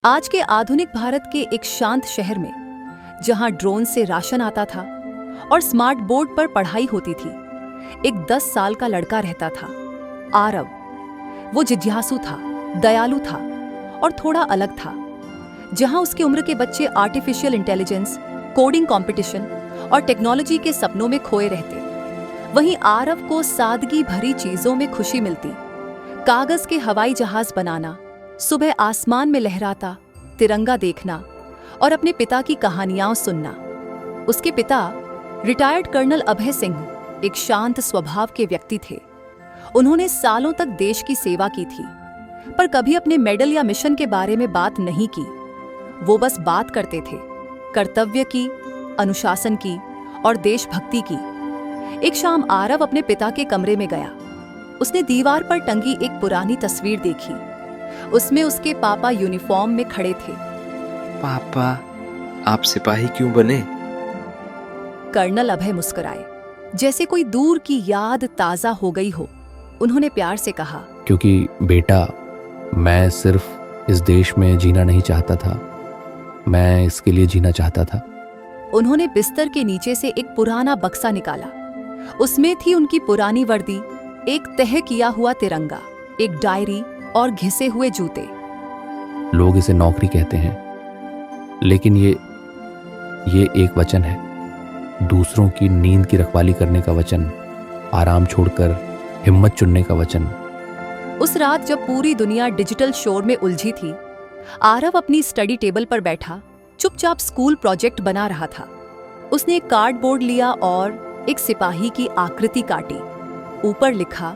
आज के आधुनिक भारत के एक शांत शहर में, जहां ड्रोन से राशन आता था और स्मार्ट बोर्ड पर पढ़ाई होती थी, एक 10 साल का लड़का रहता था, आरव। वो जिज्ञासु था, दयालु था और थोड़ा अलग था। जहां उसके उम्र के बच्चे आर्टिफिशियल इंटेलिजेंस, कोडिंग कंपटीशन और टेक्नोलॉजी के सपनों में खोए रहते, वहीं आरव को सादगी भरी चीजों में खुशी मिलती। कागज के हवाई जहाज बनाना, सुबह आसमान में लहराता तिरंगा देखना और अपने पिता की कहानियां सुनना। उसके पिता रिटायर्ड कर्नल अभय सिंह एक शांत स्वभाव के व्यक्ति थे। उन्होंने सालों तक देश की सेवा की थी, पर कभी अपने मेडल या मिशन के बारे में बात नहीं की। वो बस बात करते थे कर्तव्य की, अनुशासन की और देशभक्ति की। एक शाम आरव अपने पिता के कमरे में गया। उसने दीवार पर टंगी एक पुरानी तस्वीर देखी। उसमें उसके पापा यूनिफॉर्म में खड़े थे। पापा, आप सिपाही क्यों बने? कर्नल अभय मुस्कुराए, जैसे कोई दूर की याद ताजा हो गई हो। उन्होंने प्यार से कहा, क्योंकि बेटा, मैं सिर्फ इस देश में जीना नहीं चाहता था, मैं इसके लिए जीना चाहता था। उन्होंने बिस्तर के नीचे से एक पुराना बक्सा निकाला। उसमें थी उनकी पुरानी वर्दी, एक तह किया हुआ तिरंगा, एक डायरी और घिसे हुए जूते। लोग इसे नौकरी कहते हैं, लेकिन ये एक वचन है, दूसरों की नींद की रखवाली करने का वचन, आराम छोड़कर हिम्मत चुनने का वचन। उस रात जब पूरी दुनिया डिजिटल शोर में उलझी थी, आरव अपनी स्टडी टेबल पर बैठा चुपचाप स्कूल प्रोजेक्ट बना रहा था। उसने एक कार्डबोर्ड लिया और एक सिपाही की आकृति काटी। ऊपर लिखा,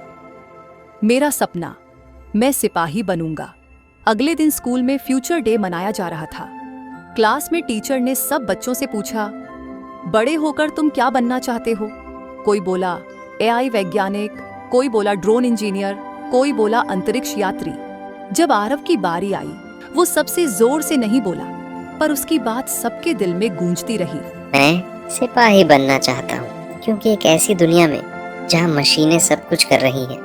मेरा सपना, मैं सिपाही बनूंगा। अगले दिन स्कूल में फ्यूचर डे मनाया जा रहा था। क्लास में टीचर ने सब बच्चों से पूछा, बड़े होकर तुम क्या बनना चाहते हो? कोई बोला एआई वैज्ञानिक, कोई बोला ड्रोन इंजीनियर, कोई बोला अंतरिक्ष यात्री। जब आरव की बारी आई, वो सबसे जोर से नहीं बोला, पर उसकी बात सबके दिल में गूंजती रही। मैं सिपाही बनना चाहता हूँ, क्योंकि एक ऐसी दुनिया में जहाँ मशीनें सब कुछ कर रही हैं,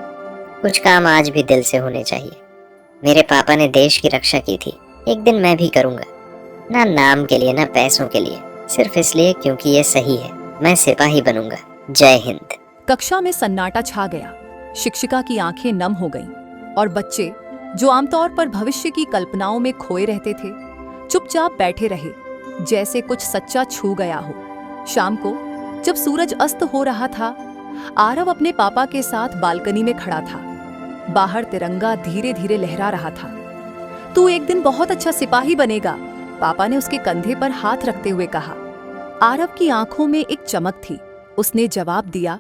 कुछ काम आज भी दिल से होने चाहिए। मेरे पापा ने देश की रक्षा की थी, एक दिन मैं भी करूँगा। ना नाम के लिए, ना पैसों के लिए, सिर्फ इसलिए क्योंकि ये सही है। मैं सिपाही बनूंगा। जय हिंद। कक्षा में सन्नाटा छा गया। शिक्षिका की आंखें नम हो गईं और बच्चे, जो आमतौर पर भविष्य की कल्पनाओं में खोए रहते थे, चुपचाप बैठे रहे, जैसे कुछ सच्चा छू गया हो। शाम को जब सूरज अस्त हो रहा था, आरव अपने पापा के साथ बालकनी में खड़ा था। बाहर तिरंगा धीरे धीरे लहरा रहा था। तू एक दिन बहुत अच्छा सिपाही बनेगा, पापा ने उसके कंधे पर हाथ रखते हुए कहा। आरव की आंखों में एक चमक थी। उसने जवाब दिया,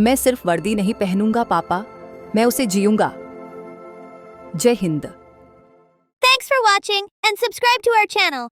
मैं सिर्फ वर्दी नहीं पहनूंगा पापा, मैं उसे जीऊंगा। जय Hind. Thanks for watching and subscribe to our channel.